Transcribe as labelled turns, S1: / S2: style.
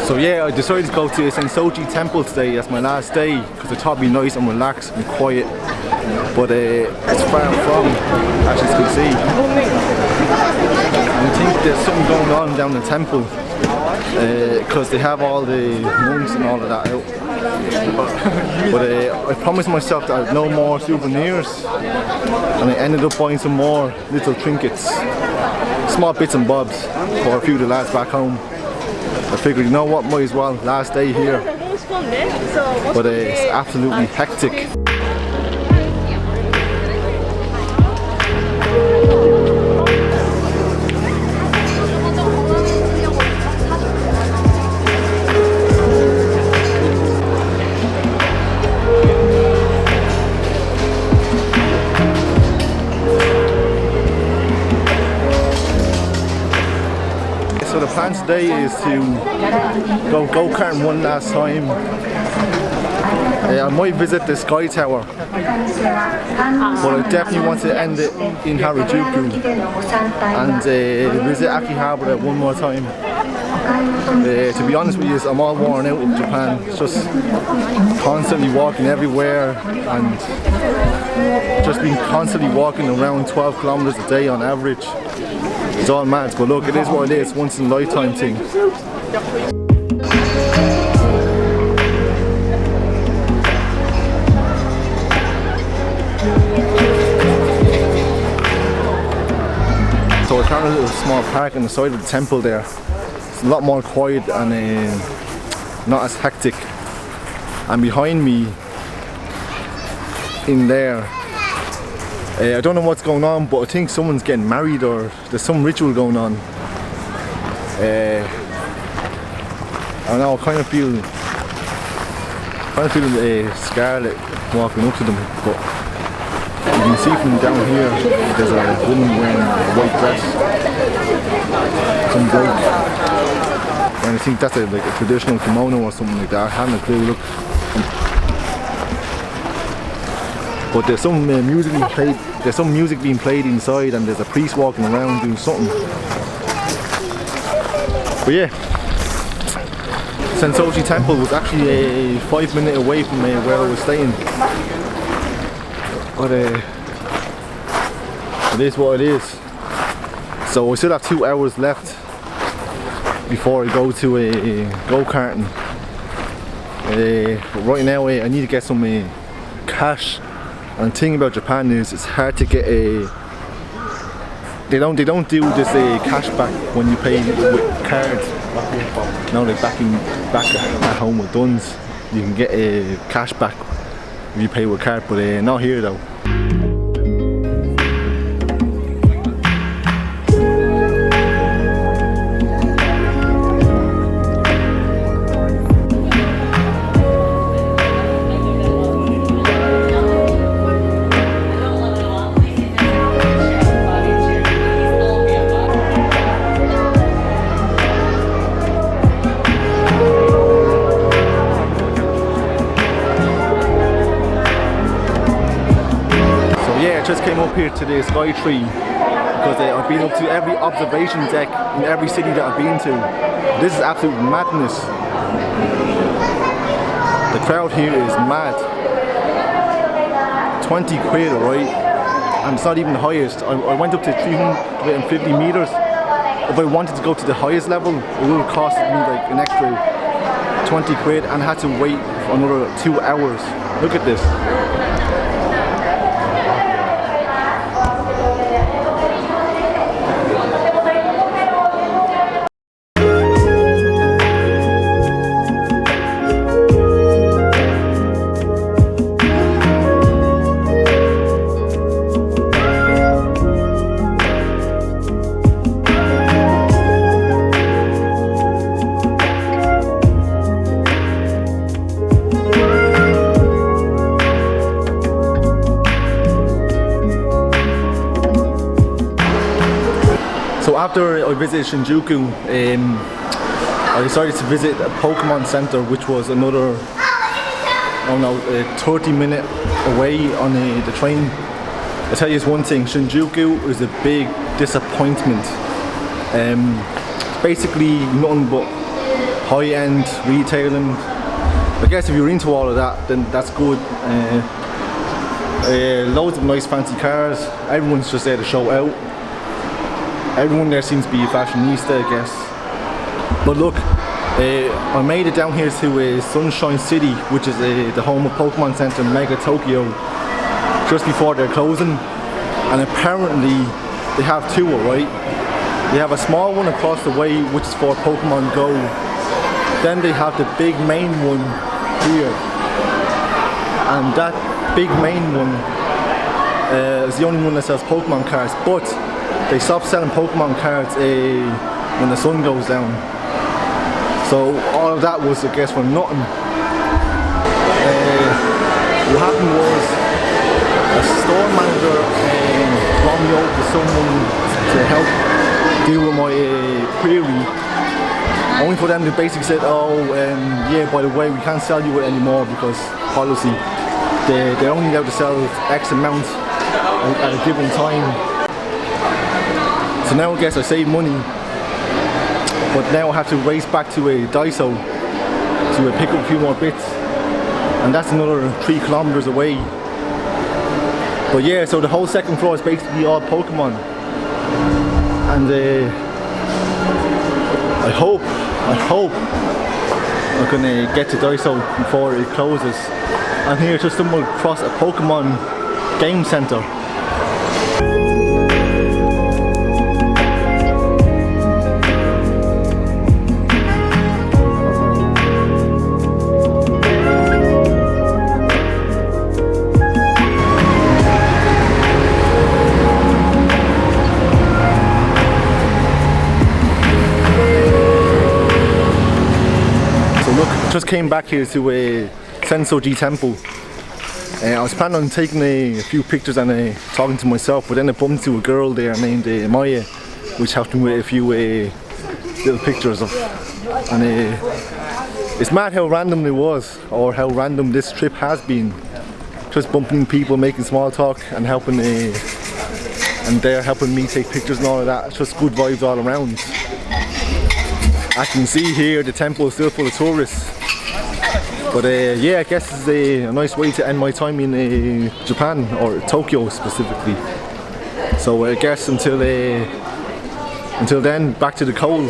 S1: So yeah, I decided to go to a Sensoji temple today. That's my last day because it taught me nice and relaxed and quiet. But it's far from, as you can see. I think there's something going on down the temple because they have all the monks and all of that out. But I promised myself that I'd no more souvenirs, and I ended up buying some more little trinkets, small bits and bobs for a few of the lads back home. I figured, you know what, might as well, last day here. But it's absolutely hectic. So the plan today is to go karting one last time. I might visit the Sky Tower, but I definitely want to end it in Harajuku and visit Aki Harbour one more time. To be honest with you, I'm all worn out in Japan. It's just constantly walking everywhere and just been constantly walking around 12 kilometers a day on average. It's all mad, but look, it is what it is, once in a lifetime thing. So I found a little small park on the side of the temple there. It's a lot more quiet and not as hectic. And behind me, in there, I don't know what's going on, but I think someone's getting married or there's some ritual going on. I don't know, I kind of feel Scarlet walking up to them, but you can see from down here there's a woman wearing a white dress, some bloke, and I think that's like a traditional kimono or something like that. I haven't a clue. Look. But there's some music being played. There's some music being played inside, and there's a priest walking around doing something. But yeah, Sensoji Temple was actually a 5-minute away from where I was staying. But it is what it is. So I still have 2 hours left before I go to go-karting. Right now, I need to get some cash. And the thing about Japan is it's hard to get they don't do this cash back when you pay with cards. No, like back at home with guns, you can get cash back if you pay with card, but not here though. Just came up here to the Sky Tree because I've been up to every observation deck in every city that I've been to. This is absolute madness. The crowd here is mad. 20 quid, right? And it's not even the highest. I went up to 350 meters. If I wanted to go to the highest level, it would have cost me like an extra 20 quid and I had to wait for another 2 hours. Look at this. So after I visited Shinjuku, I decided to visit a Pokemon Center, which was another, 30-minute away on the train. I'll tell you one thing, Shinjuku is a big disappointment. Basically nothing but high-end retailing. I guess if you're into all of that, then that's good. Loads of nice fancy cars. Everyone's just there to show out. Everyone there seems to be a fashionista, I guess. But look, I made it down here to Sunshine City, which is the home of Pokemon Center Mega Tokyo, just before they're closing. And apparently they have two, right? They have a small one across the way, which is for Pokemon Go. Then they have the big main one here. And that big main one is the only one that sells Pokemon cards. But they stopped selling Pokemon cards when the sun goes down. So all of that was, I guess, for nothing. What happened was a store manager brought me over to someone to help deal with my query. Only for them to basically said, oh, yeah, by the way, we can't sell you it anymore because policy. They're only allowed to sell X amount at a given time. So now I guess I save money, but now I have to race back to a Daiso to pick up a few more bits, and that's another 3 kilometers away. But yeah, so the whole second floor is basically all Pokemon, and I hope I'm gonna get to Daiso before it closes. I'm here to stumble across a Pokemon game center. Just came back here to a Sensoji temple. I was planning on taking a few pictures and talking to myself, but then I bumped into a girl there named Maya, which helped me with a few little pictures of. And it's mad how random it was, or how random this trip has been. Just bumping people, making small talk, and helping, and they're helping me take pictures and all of that. It's just good vibes all around. As you can see here, the temple is still full of tourists. But yeah, I guess this is a nice way to end my time in Japan, or Tokyo specifically. So I guess until then, back to the cold.